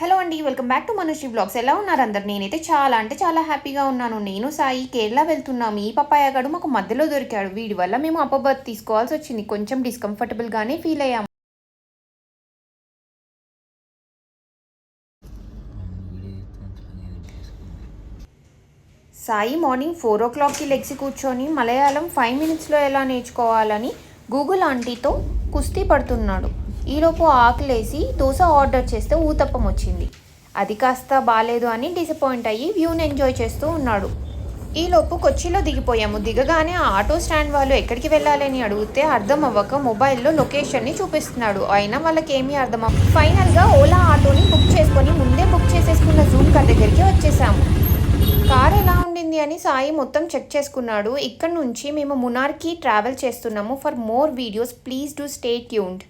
Hello అండి, welcome back to Manushri blogs. ఎలా ఉన్నారు అందరు? నేనైతే చాలా అంటే చాలా హ్యాపీగా ఉన్నాను. నేను సాయి కేరళ వెళ్తున్నాము. ఈ పప్పాయ గడు మాకు మధ్యలో దొరికాడు. వీడి వల్ల మేము అప్పబర్త్ తీసుకోవాల్సి వచ్చింది. కొంచెం డిస్కంఫర్టబుల్గానే ఫీల్ అయ్యాము. సాయి మార్నింగ్ 4 o'clockకి లెగ్సి కూర్చొని మలయాళం 5 minutesలో ఎలా నేర్చుకోవాలని గూగుల్ ఆంటీతో కుస్తీ పడుతున్నాడు. ఈలోపు ఆకలేసి దోశ ఆర్డర్ చేస్తే ఊతప్పం వచ్చింది. అది కాస్త బాలేదు అని డిసప్పాయింట్ అయ్యి వ్యూని ఎంజాయ్ చేస్తూ ఉన్నాడు. ఈలోపు కొచ్చిలో దిగిపోయాము. దిగగానే ఆ ఆటో స్టాండ్ వాళ్ళు ఎక్కడికి వెళ్ళాలని అడిగితే అర్థం అవ్వక మొబైల్లో లొకేషన్ని చూపిస్తున్నాడు. అయినా వాళ్ళకి ఏమీ అర్థం అవ్వ ఫైనల్గా ఓలా ఆటోని బుక్ చేసుకొని ముందే బుక్ చేసేసుకున్న జూమ్ కార్ దగ్గరికి వచ్చేసాము. కార్ ఎలా ఉండింది అని సాయి మొత్తం చెక్ చేసుకున్నాడు. ఇక్కడ నుంచి మేము మునార్కి ట్రావెల్ చేస్తున్నాము. For more videos please do stay tuned.